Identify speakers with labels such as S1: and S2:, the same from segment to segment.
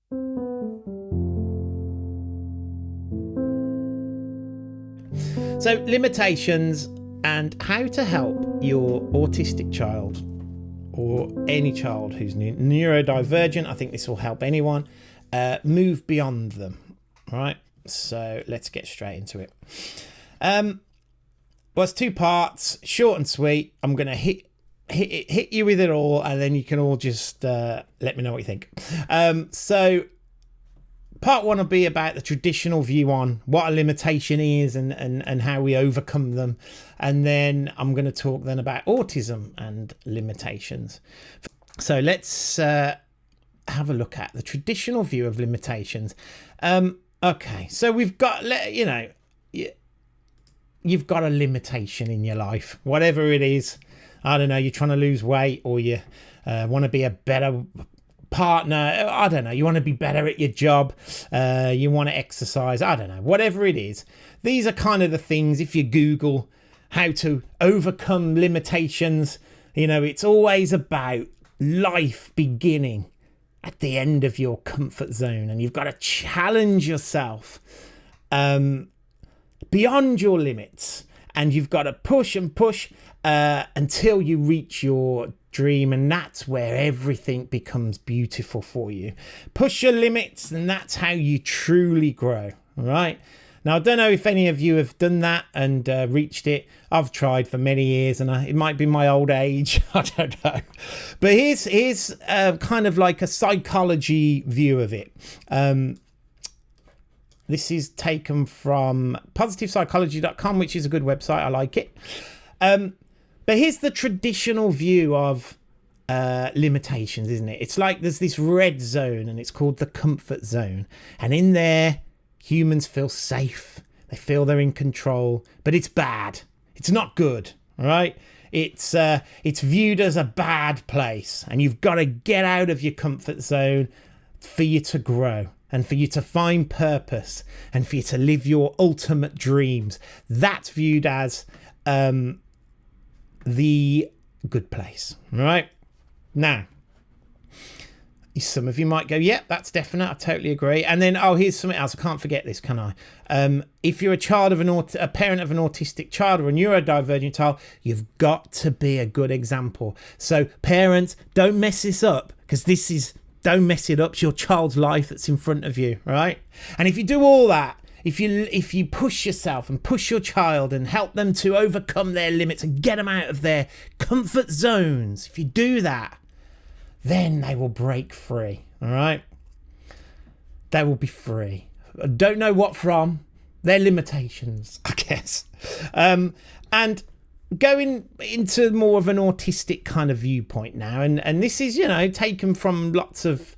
S1: So, limitations and how to help your autistic child or any child who's neurodivergent. I think this will help anyone move beyond them. All right. So let's get straight into it. Well, it's two parts, short and sweet. I'm going to hit you with it all, and then you can all just let me know what you think. So part one will be about the traditional view on what a limitation is and how we overcome them. And then I'm going to talk then about autism and limitations. So let's have a look at the traditional view of limitations. Okay, so we've got, you've got a limitation in your life, whatever it is. I don't know, you're trying to lose weight, or you want to be a better partner. I don't know, you want to be better at your job. You want to exercise. I don't know, whatever it is. These are kind of the things, if you Google how to overcome limitations, it's always about life beginning at the end of your comfort zone, and you've got to challenge yourself beyond your limits, and you've got to push and push until you reach your dream, and that's where everything becomes beautiful for you. Push your limits, and that's how you truly grow. All right. Now, I don't know if any of you have done that and reached it. I've tried for many years, and it might be my old age. I don't know. But here's kind of like a psychology view of it. This is taken from positivepsychology.com, which is a good website. I like it. But here's the traditional view of limitations, isn't it? It's like there's this red zone, and it's called the comfort zone. And in there, humans feel safe. They feel they're in control, but it's bad. It's not good, all right? It's viewed as a bad place, and you've got to get out of your comfort zone for you to grow and for you to find purpose and for you to live your ultimate dreams. That's viewed as the good place, all right? Now, some of you might go, yeah, that's definite. I totally agree. And then, here's something else. I can't forget this, can I? If you're a child of a parent of an autistic child or a neurodivergent child, you've got to be a good example. So parents, don't mess this up, because don't mess it up. It's your child's life that's in front of you, right? And if you do all that, if you push yourself and push your child and help them to overcome their limits and get them out of their comfort zones, if you do that, then they will break free, all right? They will be free. I don't know what from. Their limitations, I guess. And going into more of an autistic kind of viewpoint now, and this is, taken from lots of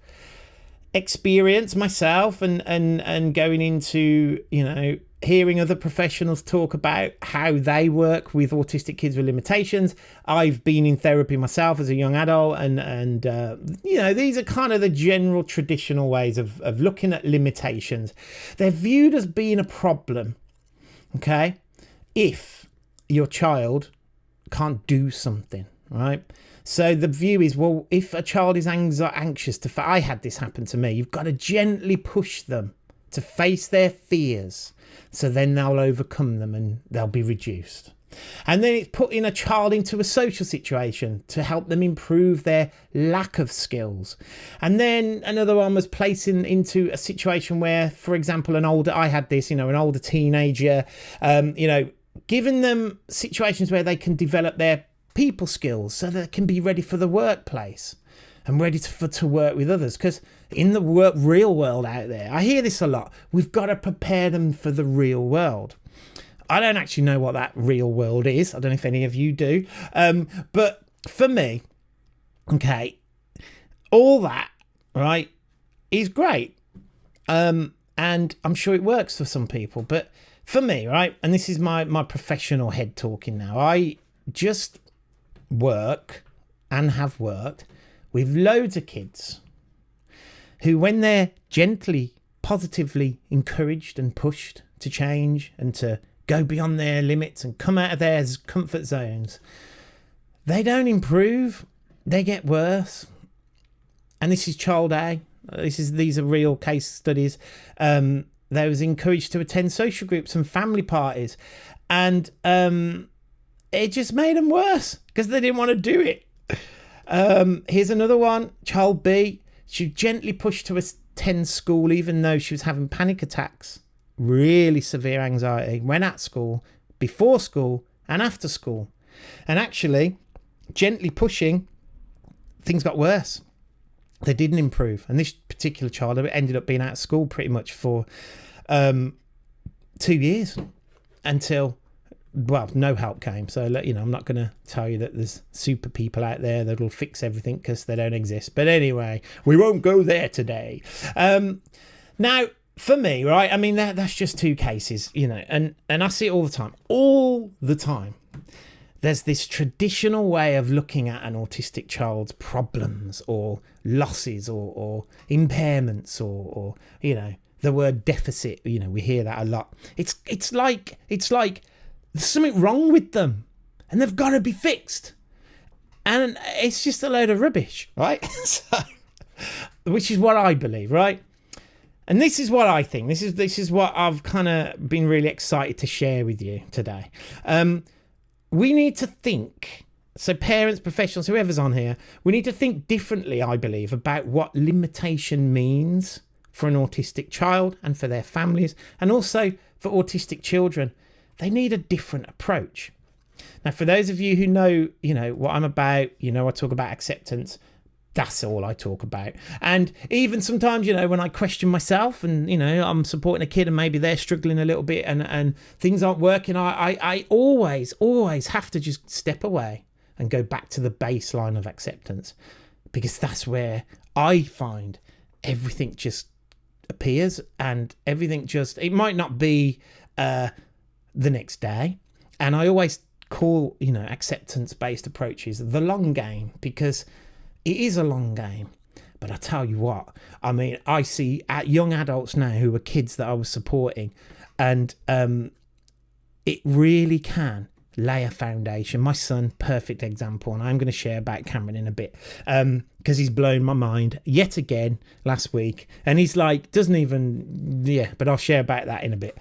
S1: experience myself and going into, hearing other professionals talk about how they work with autistic kids with limitations. I've been in therapy myself as a young adult, and these are kind of the general traditional ways of looking at limitations. They're viewed as being a problem, okay, if your child can't do something, right? So the view is, well, if a child is anxious I had this happen to me, you've got to gently push them to face their fears, so then they'll overcome them and they'll be reduced. And then it's putting a child into a social situation to help them improve their lack of skills. And then another one was placing into a situation where, for example, an older teenager, giving them situations where they can develop their people skills so that they can be ready for the workplace and ready to work with others. Because in the real world out there, I hear this a lot, we've got to prepare them for the real world. I don't actually know what that real world is. I don't know if any of you do. But for me, okay, all that, right, is great. And I'm sure it works for some people. But for me, right, and this is my professional head talking now, I just work and have worked with loads of kids who, when they're gently, positively encouraged and pushed to change and to go beyond their limits and come out of their comfort zones, they don't improve, they get worse. And this is child A, These are real case studies. They was encouraged to attend social groups and family parties, and it just made them worse because they didn't want to do it. Here's another one. Child B, she was gently pushed to attend school even though she was having panic attacks, really severe anxiety when at school, before school and after school. And actually, gently pushing, things got worse. They didn't improve. And this particular child ended up being out of school pretty much for 2 years until, well, no help came. So, you know, I'm not going to tell you that there's super people out there that'll fix everything because they don't exist. But anyway, we won't go there today. Now, for me, right, I mean, that's just two cases, you know, and I see it all the time. There's this traditional way of looking at an autistic child's problems or losses or impairments or you know, the word deficit, you know, we hear that a lot. It's like there's something wrong with them and they've got to be fixed. And it's just a load of rubbish, right? So, which is what I believe, right? And this is what I think. This is what I've kind of been really excited to share with you today. We need to think, so parents, professionals, whoever's on here, we need to think differently, I believe, about what limitation means for an autistic child and for their families, and also for autistic children. They need a different approach. Now, for those of you who know, you know, what I'm about, you know, I talk about acceptance. That's all I talk about. And even sometimes, you know, when I question myself and, you know, I'm supporting a kid and maybe they're struggling a little bit and things aren't working, I always have to just step away and go back to the baseline of acceptance, because that's where I find everything just appears and everything just, it might not be the next day. And I always call, you know, acceptance-based approaches the long game, because it is a long game. But I tell you what, I mean, I see young adults now who were kids that I was supporting, and it really can lay a foundation. My son, perfect example, and I'm going to share about Cameron in a bit, because he's blown my mind yet again last week, and he's like, doesn't even, but I'll share about that in a bit.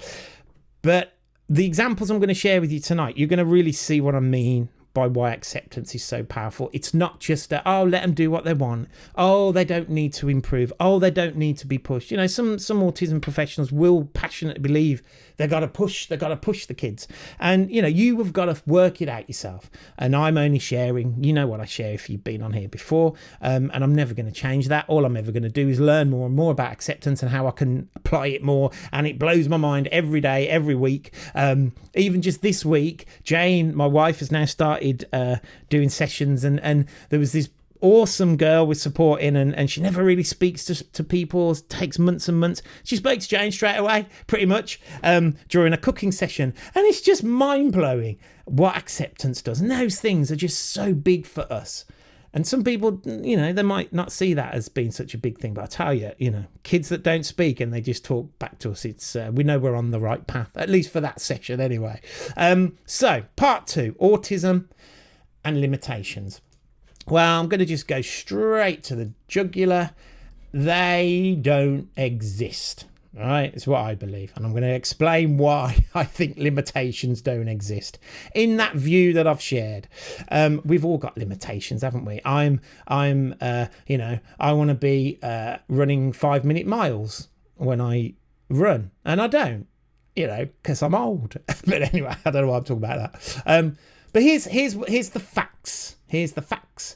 S1: But the examples I'm going to share with you tonight, you're going to really see what I mean by why acceptance is so powerful. It's not just that, oh, let them do what they want. Oh, they don't need to improve. Oh, they don't need to be pushed. You know, some autism professionals will passionately believe they've got to push the kids. And, you know, you have got to work it out yourself. And I'm only sharing, you know what I share if you've been on here before. And I'm never going to change that. All I'm ever going to do is learn more and more about acceptance and how I can apply it more. And it blows my mind every day, every week. Even just this week, Jane, my wife, has now started doing sessions, and there was this awesome girl we're supporting, and she never really speaks to people. It takes months and months. She spoke to Jane straight away, pretty much, during a cooking session, and it's just mind-blowing what acceptance does. And those things are just so big for us. And some people, you know, they might not see that as being such a big thing, but I tell you, you know, kids that don't speak and they just talk back to us, it's we know we're on the right path, at least for that session anyway. So part 2, autism and limitations. Well, I'm going to just go straight to the jugular. They don't exist. All right, it's what I believe, and I'm going to explain why I think limitations don't exist. In that view that I've shared, we've all got limitations, haven't we? I'm, you know, I want to be running 5-minute miles when I run, and I don't, you know, because I'm old. But anyway, I don't know why I'm talking about that. But here's the facts. Here's the facts.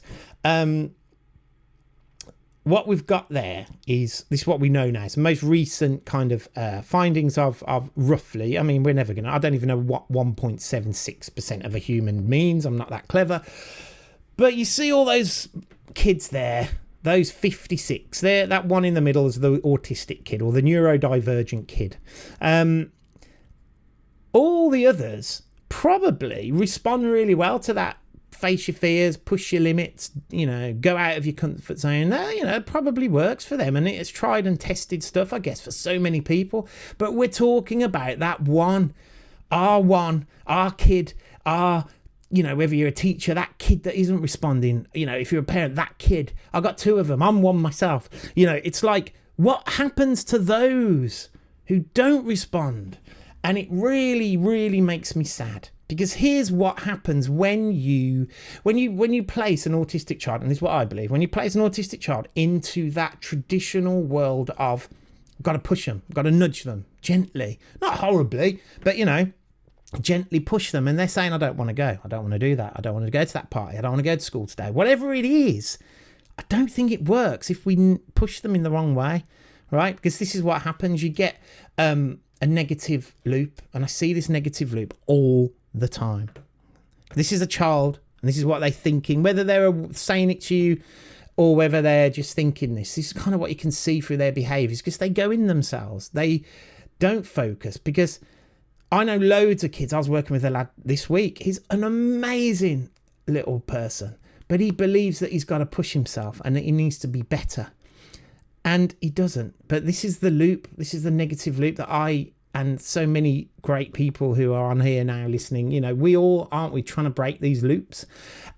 S1: What we've got there is, this is what we know now. It's the most recent kind of findings of roughly, I mean, we're never going to, I don't even know what 1.76% of a human means. I'm not that clever. But you see all those kids there, those 56, there, that one in the middle is the autistic kid or the neurodivergent kid. All the others probably respond really well to that. Face your fears, push your limits, you know, go out of your comfort zone. That, you know, probably works for them, and it's tried and tested stuff, I guess, for so many people. But we're talking about that one, our kid, our whether you're a teacher, that kid that isn't responding, if you're a parent, that kid, I got 2 of them, I'm one myself. It's like, what happens to those who don't respond? And it really, really makes me sad, because here's what happens when you place an autistic child, and this is what I believe, when you place an autistic child into that traditional world of, got to push them, got to nudge them gently, not horribly, but gently push them, and they're saying, I don't want to go, I don't want to do that, I don't want to go to that party, I don't want to go to school today, whatever it is. I don't think it works if we push them in the wrong way, right? Because this is what happens. You get a negative loop, and I see this negative loop all the time. This is a child, and this is what they're thinking, whether they're saying it to you or whether they're just thinking this. This is kind of what you can see through their behaviours, because they go in themselves. They don't focus, because I know loads of kids. I was working with a lad this week. He's an amazing little person, but he believes that he's got to push himself and that he needs to be better. And he doesn't. But this is the loop. This is the negative loop that I and so many great people who are on here now listening, we all, aren't we, trying to break these loops?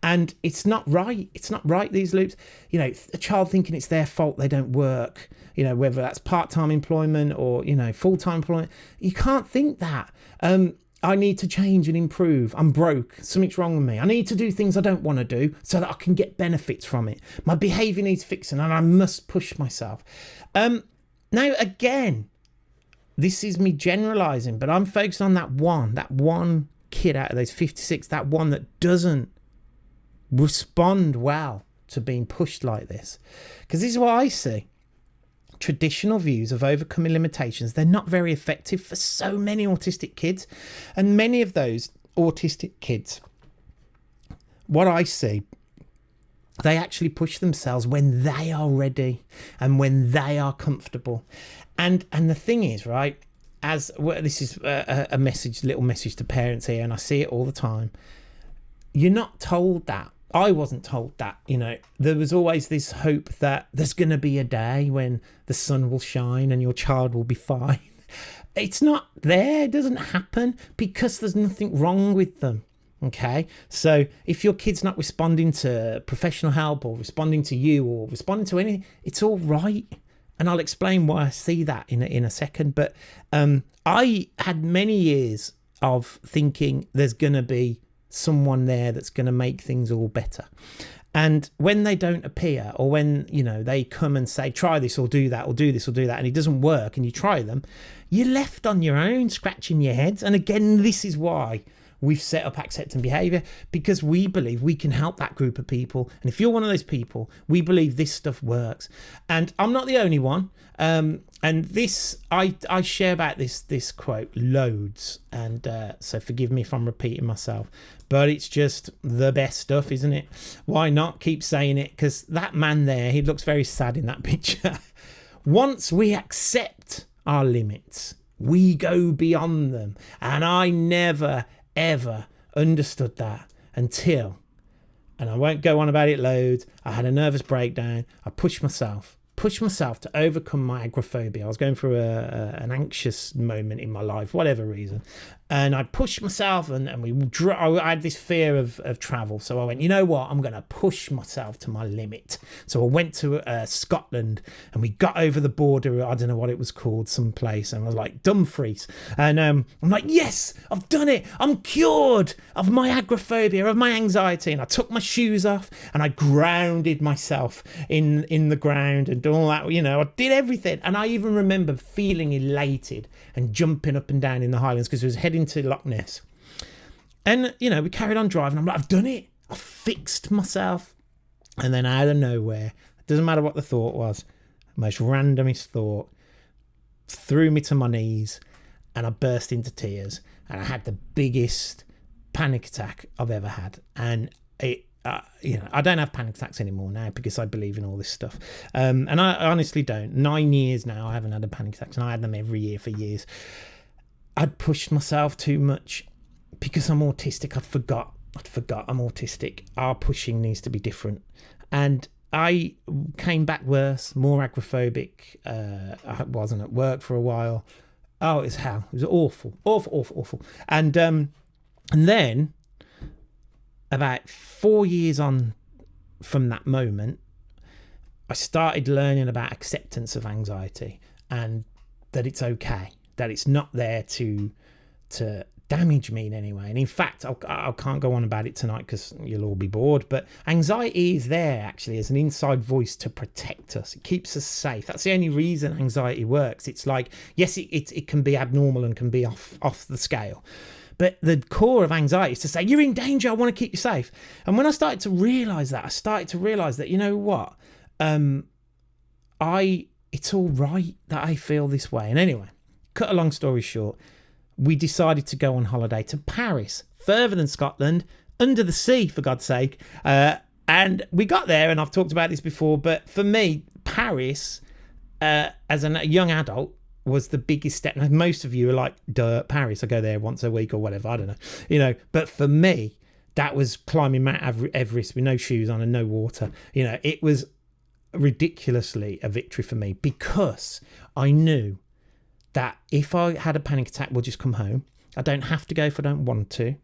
S1: And it's not right. It's not right, these loops. A child thinking it's their fault they don't work, whether that's part-time employment or, full-time employment. You can't think that. I need to change and improve. I'm broke. Something's wrong with me. I need to do things I don't want to do so that I can get benefits from it. My behaviour needs fixing and I must push myself. Now, again, this is me generalising, but I'm focused on that one kid out of those 56, that one that doesn't respond well to being pushed like this. Because this is what I see. Traditional views of overcoming limitations, they're not very effective for so many autistic kids. And many of those autistic kids, what I see, they actually push themselves when they are ready and when they are comfortable. And the thing is, right, as well, this is a little message to parents here, and I see it all the time. You're not told that. I wasn't told that, there was always this hope that there's going to be a day when the sun will shine and your child will be fine. It's not there. It doesn't happen because there's nothing wrong with them. Okay, so if your kid's not responding to professional help or responding to you or responding to anything, it's all right. And I'll explain why I see that in a second. But I had many years of thinking there's going to be someone there that's going to make things all better. And when they don't appear, or when, they come and say, try this or do that or do this or do that, and it doesn't work and you try them, you're left on your own, scratching your heads. And again, this is why we've set up Accepting Behaviour, because we believe we can help that group of people. And if you're one of those people, we believe this stuff works. And I'm not the only one. And this, I share about this quote loads. And so forgive me if I'm repeating myself, but it's just the best stuff, isn't it? Why not keep saying it? Because that man there, he looks very sad in that picture. Once we accept our limits, we go beyond them. And I never ever understood that until, and I won't go on about it loads, I had a nervous breakdown. I pushed myself to overcome my agoraphobia. I was going through an anxious moment in my life, whatever reason, and I pushed myself, and I had this fear of travel. So I went, you know what, I'm going to push myself to my limit. So I went to Scotland, and we got over the border, I don't know what it was called, some place, and I was like, Dumfries, and I'm like, yes, I've done it, I'm cured of my agoraphobia, of my anxiety. And I took my shoes off and I grounded myself in the ground and all that, I did everything. And I even remember feeling elated and jumping up and down in the Highlands because it was heading to Loch Ness. And, we carried on driving. I'm like, I've done it. I've fixed myself. And then out of nowhere, it doesn't matter what the thought was, the most randomest thought threw me to my knees and I burst into tears. And I had the biggest panic attack I've ever had. And it, I don't have panic attacks anymore now because I believe in all this stuff. And I honestly don't. 9 years now, I haven't had a panic attack, and I had them every year for years. I'd pushed myself too much because I'm autistic. I'd forgot I'm autistic. Our pushing needs to be different. And I came back worse, more agoraphobic. I wasn't at work for a while. Oh, it was hell. It was awful. And then about 4 years on from that moment, I started learning about acceptance of anxiety and that it's okay, that it's not there to damage me in any way. And in fact, I can't go on about it tonight because you'll all be bored, but anxiety is there actually as an inside voice to protect us. It keeps us safe. That's the only reason anxiety works. It's like, yes, it can be abnormal and can be off the scale, but the core of anxiety is to say, you're in danger, I want to keep you safe. And when I started to realise that, you know what, it's all right that I feel this way. And anyway, cut a long story short, we decided to go on holiday to Paris, further than Scotland, under the sea, for God's sake. And we got there, and I've talked about this before, but for me, Paris, as a young adult, was the biggest step. Now, most of you are like, duh, Paris, I go there once a week or whatever, I don't know. But for me, that was climbing Mount Everest with no shoes on and no water. It was ridiculously a victory for me because I knew that if I had a panic attack, we'll just come home. I don't have to go if I don't want to.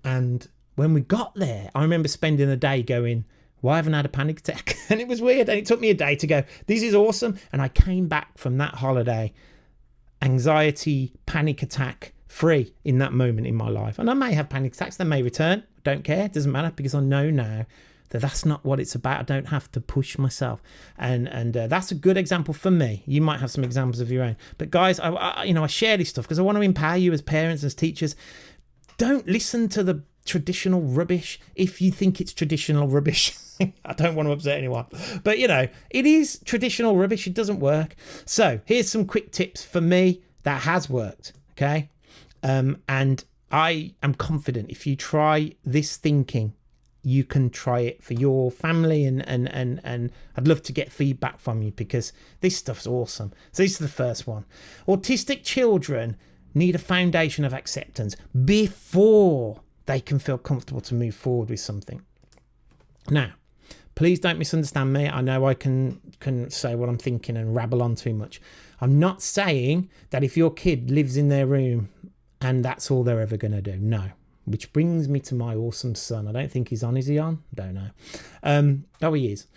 S1: And when we got there, I remember spending a day going, why haven't I had a panic attack? And it was weird. And it took me a day to go, this is awesome. And I came back from that holiday, anxiety, panic attack free in that moment in my life. And I may have panic attacks. They may return. Don't care. It doesn't matter because I know now that that's not what it's about. I don't have to push myself. And that's a good example for me. You might have some examples of your own. But guys, I share this stuff because I want to empower you as parents, as teachers. Don't listen to the traditional rubbish if you think it's traditional rubbish. I don't want to upset anyone. But, it is traditional rubbish. It doesn't work. So here's some quick tips for me that has worked, okay? And I am confident if you try this thinking, you can try it for your family, and I'd love to get feedback from you because this stuff's awesome. So this is the first one. Autistic children need a foundation of acceptance before they can feel comfortable to move forward with something. Now, please don't misunderstand me. I know I can say what I'm thinking and rabble on too much. I'm not saying that if your kid lives in their room and that's all they're ever going to do. No. Which brings me to my awesome son. I don't think he's on. Is he on? Don't know. He is.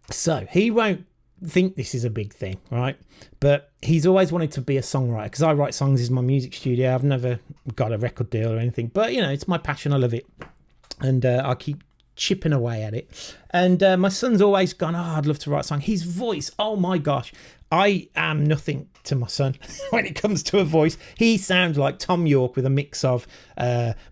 S1: So he won't think this is a big thing, right? But he's always wanted to be a songwriter because I write songs in my music studio. I've never got a record deal or anything, but it's my passion. I love it. And I keep chipping away at it. And my son's always gone, I'd love to write a song. His voice, oh my gosh. I am nothing to my son when it comes to a voice. He sounds like Tom York with a mix of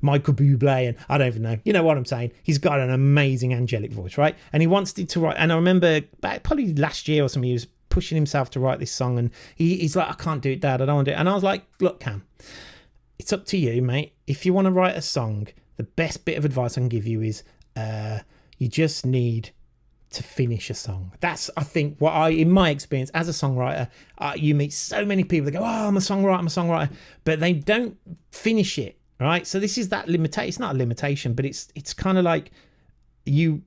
S1: Michael Bublé and I don't even know. You know what I'm saying? He's got an amazing angelic voice, right? And he wants to write. And I remember probably last year or something, he was pushing himself to write this song. And he's like, I can't do it, Dad. I don't want to do it. And I was like, look, Cam, it's up to you, mate. If you want to write a song, the best bit of advice I can give you is you just need to finish a song. That's, I think, in my experience as a songwriter, you meet so many people that go, I'm a songwriter, but they don't finish it, right? So this is that limitation. It's not a limitation, but it's kind of like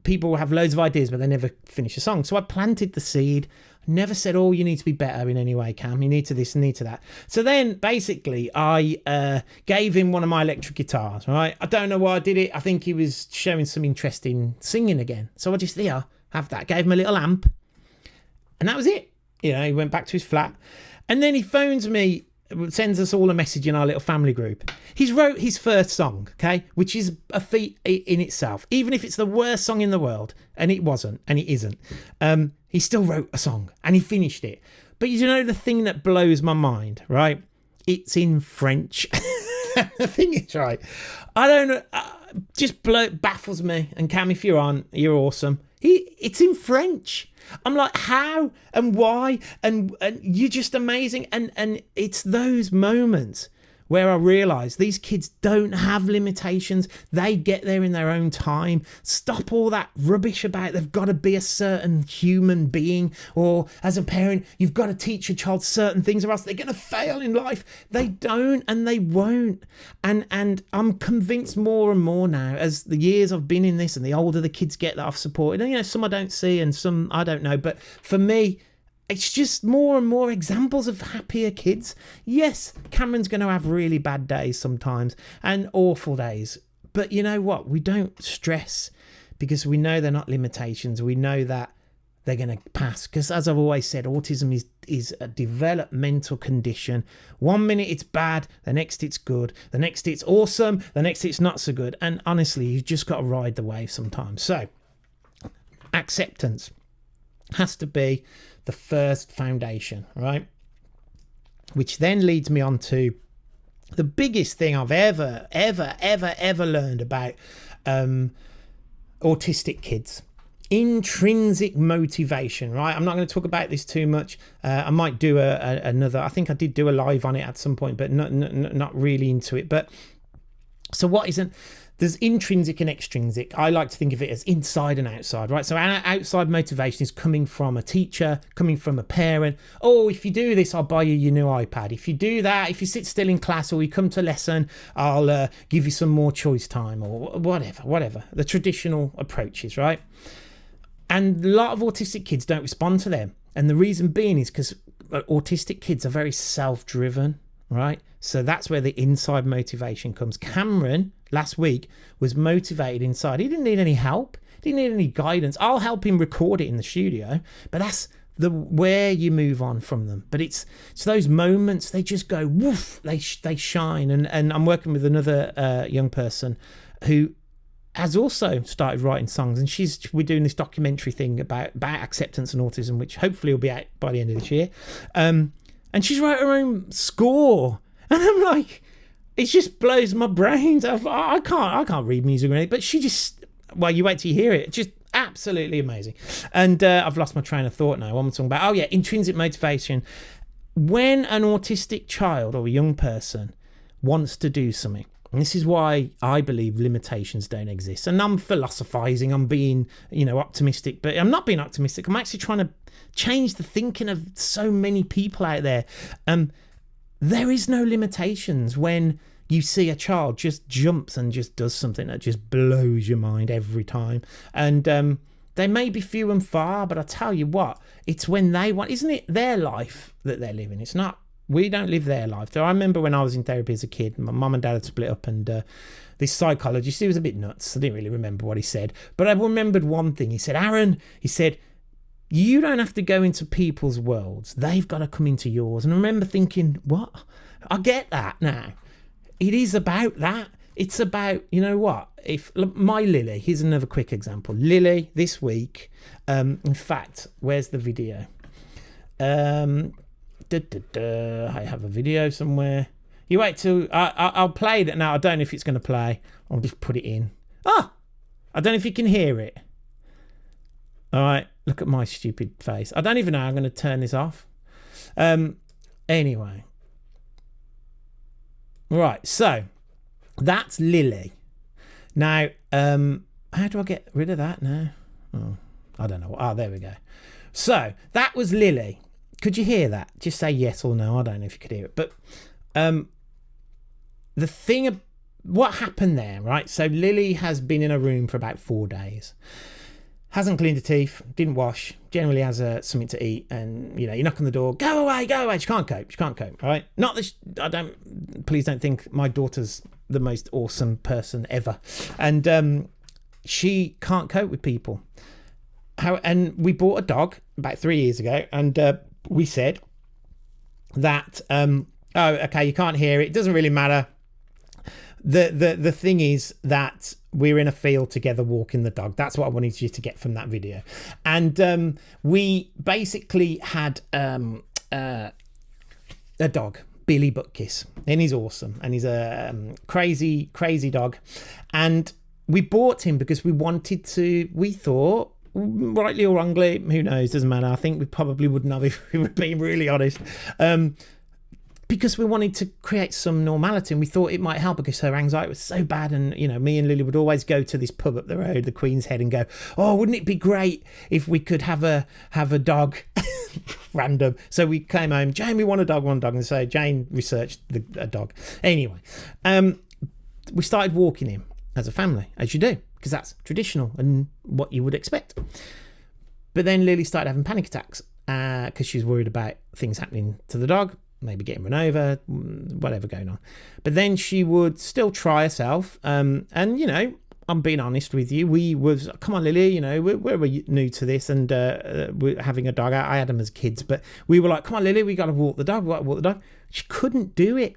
S1: people have loads of ideas, but they never finish a song. So I planted the seed. Never said, you need to be better in any way, Cam. You need to this and need to that. So then basically I gave him one of my electric guitars, right? I don't know why I did it. I think he was showing some interest in singing again. So I just, have that. Gave him a little amp. And that was it. He went back to his flat. And then he phones me, sends us all a message in our little family group. He's wrote his first song, okay? Which is a feat in itself. Even if it's the worst song in the world. And it wasn't. And it isn't. He still wrote a song. And he finished it. But the thing that blows my mind, right? It's in French. The thing is, right? I don't know. Just baffles me. And Cam, if you're on, you're awesome. It's in French. I'm like, how and why? And you're just amazing. And it's those moments where I realise these kids don't have limitations. They get there in their own time. Stop all that rubbish about they've got to be a certain human being, or as a parent, you've got to teach your child certain things or else they're going to fail in life. They don't and they won't. And I'm convinced more and more now as the years I've been in this and the older the kids get that I've supported. And, some I don't see and some I don't know. But for me, it's just more and more examples of happier kids. Yes, Cameron's going to have really bad days sometimes and awful days. But you know what? We don't stress because we know they're not limitations. We know that they're going to pass. Because as I've always said, autism is a developmental condition. 1 minute it's bad, the next it's good, the next it's awesome, the next it's not so good. And honestly, you've just got to ride the wave sometimes. So acceptance has to be the first foundation, right? Which then leads me on to the biggest thing I've ever learned about autistic kids. Intrinsic motivation, right? I'm not going to talk about this too much. I might do another, I think I did do a live on it at some point, but not really into it. But so what isn't, there's intrinsic and extrinsic. I like to think of it as inside and outside, right? So our outside motivation is coming from a teacher, coming from a parent. Oh, if you do this, I'll buy you your new iPad. If you do that, if you sit still in class or you come to lesson, I'll give you some more choice time or whatever. The traditional approaches, right? And a lot of autistic kids don't respond to them. And the reason being is because autistic kids are very self-driven, right? So that's where the inside motivation comes. Cameron, last week, was motivated inside. He didn't need any help. He didn't need any guidance. I'll help him record it in the studio, but that's where you move on from them. But it's those moments, they just go woof, they shine. And I'm working with another young person who has also started writing songs, and we're doing this documentary thing about acceptance and autism, which hopefully will be out by the end of this year. And she's wrote her own score, and I'm like, it just blows my brains. I can't read music or anything, but she just, well, you wait till you hear it. Just absolutely amazing. And I've lost my train of thought now. What am I talking about? Oh yeah, intrinsic motivation. When an autistic child or a young person wants to do something, and this is why I believe limitations don't exist. And I'm philosophizing, I'm being, optimistic, but I'm not being optimistic. I'm actually trying to change the thinking of so many people out there. There is no limitations when you see a child just jumps and just does something that just blows your mind every time. And they may be few and far, but I tell you what, it's when they want, isn't it their life that they're living? It's not. We don't live their life. So I remember when I was in therapy as a kid, my mum and dad had split up, and this psychologist, he was a bit nuts. I didn't really remember what he said, but I remembered one thing. He said, Aaron, you don't have to go into people's worlds. They've got to come into yours. And I remember thinking, what? I get that now. It is about that. It's about, you know what? If my Lily, here's another quick example. Lily, this week, in fact, where's the video? I have a video somewhere. You wait till I'll play that now. I don't know if it's going to play. I'll just put it in. I don't know if you can hear it. All right, look at my stupid face. I don't even know how I'm going to turn this off. Anyway. Right, so that's Lily. Now, how do I get rid of that now? Oh, I don't know. Oh, there we go. So that was Lily. Could you hear that? Just say yes or no. I don't know if you could hear it. But the thing, what happened there, right? So Lily has been in a room for about 4 days. Hasn't cleaned her teeth, didn't wash, generally has something to eat. And, you knock on the door, go away. She can't cope, right? Not that please don't think my daughter's the most awesome person ever. And she can't cope with people. And we bought a dog about 3 years ago, and we said that, okay, you can't hear it. It doesn't really matter. The thing is that we're in a field together walking the dog. That's what I wanted you to get from that video. And we basically had a dog, Billy Buttkiss, and he's awesome. And he's a crazy dog. And we bought him because we thought, rightly or wrongly, who knows, doesn't matter. I think we probably wouldn't have if we were being really honest. Because we wanted to create some normality, and we thought it might help because her anxiety was so bad. And, me and Lily would always go to this pub up the road, the Queen's Head, and go, oh, wouldn't it be great if we could have a dog? Random. So we came home, Jane, we want a dog. And so Jane researched a dog. Anyway, we started walking him as a family, as you do, because that's traditional and what you would expect. But then Lily started having panic attacks because she was worried about things happening to the dog. maybe getting run over, whatever going on. But then she would still try herself. And, you know, I'm being honest with you. Come on, Lily, you know, we're new to this, and we're having a dog. I had them as kids, but we were like, come on, Lily, we got to walk the dog. We got to walk the dog. She couldn't do it.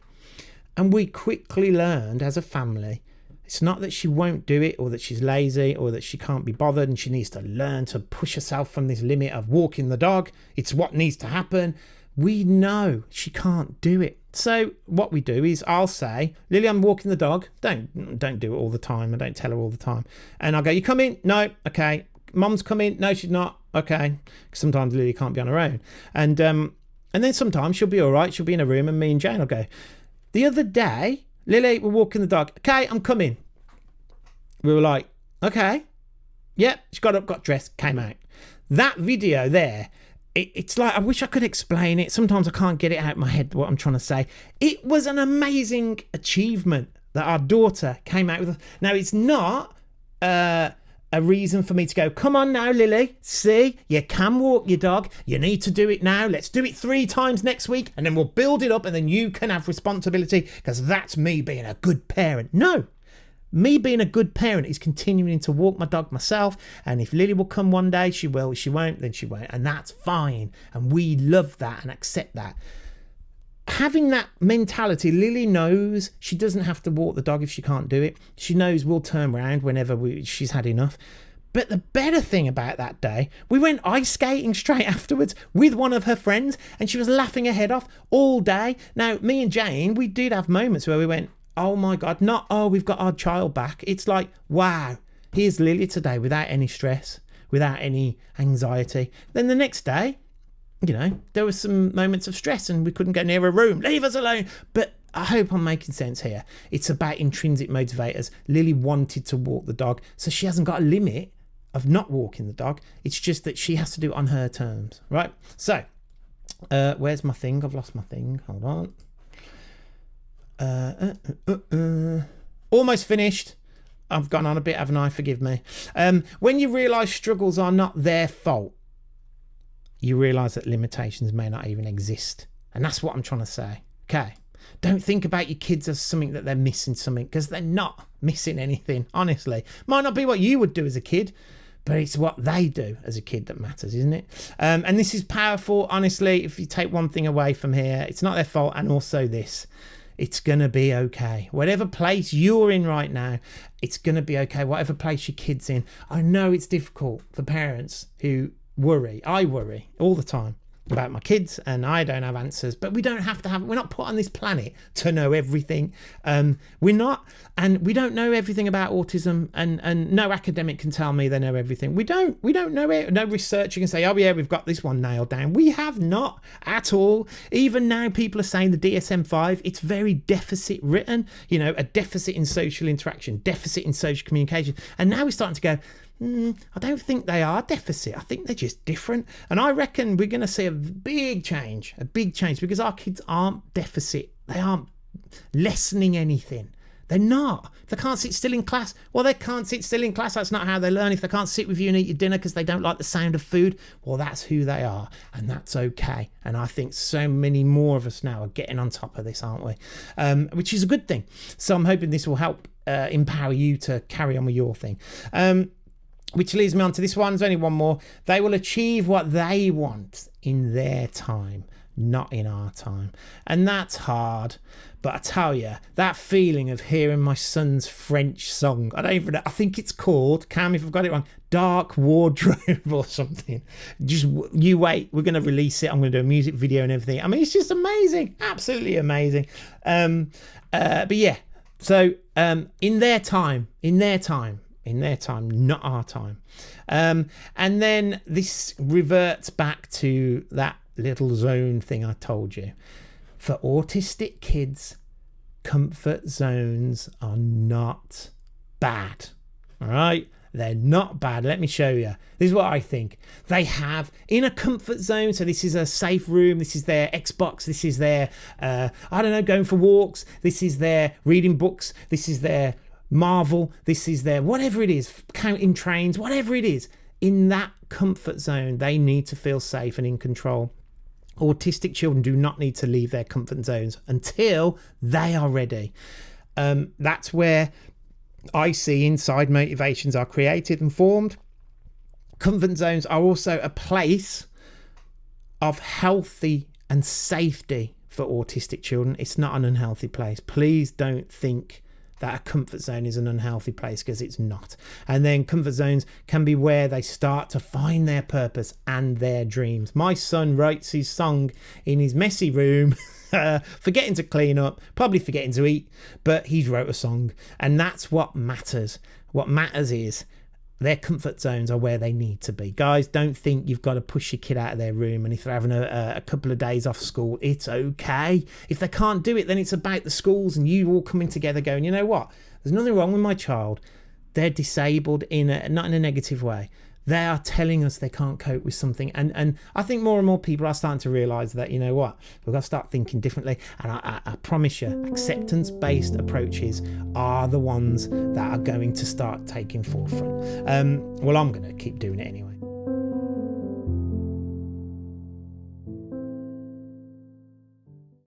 S1: And we quickly learned as a family, it's not that she won't do it or that she's lazy or that she can't be bothered and she needs to learn to push herself from this limit of walking the dog. It's what needs to happen. We know she can't do it. So what we do is I'll say, Lily, I'm walking the dog. Don't do it all the time. I don't tell her all the time. And I'll go, you come in? No. Okay. Mum's coming? No, she's not. Okay. Sometimes Lily can't be on her own. And then sometimes she'll be all right. She'll be in a room and me and Jane will go, the other day, Lily, we're walking the dog. Okay, I'm coming. We were like, okay. Yep, she got up, got dressed, came out. That video there, it's like, I wish I could explain it. Sometimes I can't get it out of my head, what I'm trying to say. It was an amazing achievement that our daughter came out with. Now, it's not a reason for me to go, come on now, Lily, see, you can walk your dog. You need to do it now. Let's do it 3 times next week, and then we'll build it up, and then you can have responsibility, because that's me being a good parent. No. Me being a good parent is continuing to walk my dog myself, and if Lily will come one day, she will. If she won't, then she won't, and that's fine. And we love that and accept that. Having that mentality, Lily knows she doesn't have to walk the dog if she can't do it. She knows we'll turn around whenever she's had enough. But the better thing about that day, we went ice skating straight afterwards with one of her friends, and she was laughing her head off all day. Now, me and Jane, we did have moments where we went, oh my God, not, oh, we've got our child back. It's like, wow, here's Lily today without any stress, without any anxiety. Then the next day, you know, there were some moments of stress and we couldn't go near a room. Leave us alone. But I hope I'm making sense here. It's about intrinsic motivators. Lily wanted to walk the dog, so she hasn't got a limit of not walking the dog. It's just that she has to do it on her terms, right? So, where's my thing? I've lost my thing. Hold on. Almost finished. I've gone on a bit, haven't I? Forgive me. When you realise struggles are not their fault, you realise that limitations may not even exist. And that's what I'm trying to say. Okay. Don't think about your kids as something that they're missing something, because they're not missing anything, honestly. Might not be what you would do as a kid, but it's what they do as a kid that matters, isn't it? And this is powerful, honestly. If you take one thing away from here, it's not their fault. And also this, it's going to be okay. Whatever place you're in right now, it's going to be okay. Whatever place your kid's in. I know it's difficult for parents who worry. I worry all the time about my kids, and I don't have answers, but we don't have to have, we're not put on this planet to know everything. We're not, and we don't know everything about autism, and no academic can tell me they know everything. We don't know it. No researcher can say, oh yeah, we've got this one nailed down. We have not at all. Even now people are saying the DSM-5, it's very deficit written, you know, a deficit in social interaction, deficit in social communication. And now we're starting to go, I don't think they are deficit. I think they're just different. And I reckon we're going to see a big change, because our kids aren't deficit. They aren't lessening anything. They're not. If they can't sit still in class, well, they can't sit still in class. That's not how they learn. If they can't sit with you and eat your dinner because they don't like the sound of food, well, that's who they are. And that's okay. And I think so many more of us now are getting on top of this, aren't we? Which is a good thing. So I'm hoping this will help empower you to carry on with your thing. Which leads me on to this one. There's only one more. They will achieve what they want in their time, not in our time. And that's hard. But I tell you, that feeling of hearing my son's French song, I think it's called, Cam, if I've got it wrong, Dark Wardrobe or something. Just, you wait, we're going to release it. I'm going to do a music video and everything. I mean, it's just amazing. Absolutely amazing. But yeah, so in their time, not our time. And then this reverts back to that little zone thing I told you. For autistic kids, comfort zones are not bad. All right? They're not bad. Let me show you. This is what I think. They have in a comfort zone. So this is a safe room. This is their Xbox. This is their, going for walks. This is their reading books. This is their Marvel, this is their whatever it is, counting trains, whatever it is. In that comfort zone, they need to feel safe and in control. Autistic children do not need to leave their comfort zones until they are ready. That's where I see inside motivations are created and formed. Comfort zones are also a place of healthy and safety for autistic children. It's not an unhealthy place. Please don't think that a comfort zone is an unhealthy place, because it's not. And then comfort zones can be where they start to find their purpose and their dreams. My son writes his song in his messy room, forgetting to clean up, probably forgetting to eat, but he's wrote a song, and that's what matters. What matters is their comfort zones are where they need to be. Guys, don't think you've got to push your kid out of their room, and if they're having a couple of days off school, it's okay. If they can't do it, then it's about the schools and you all coming together going, you know what? There's nothing wrong with my child. They're disabled not in a negative way. They are telling us they can't cope with something. And I think more and more people are starting to realise that, you know what, we've got to start thinking differently. And I promise you, acceptance-based approaches are the ones that are going to start taking forefront. Well, I'm going to keep doing it anyway.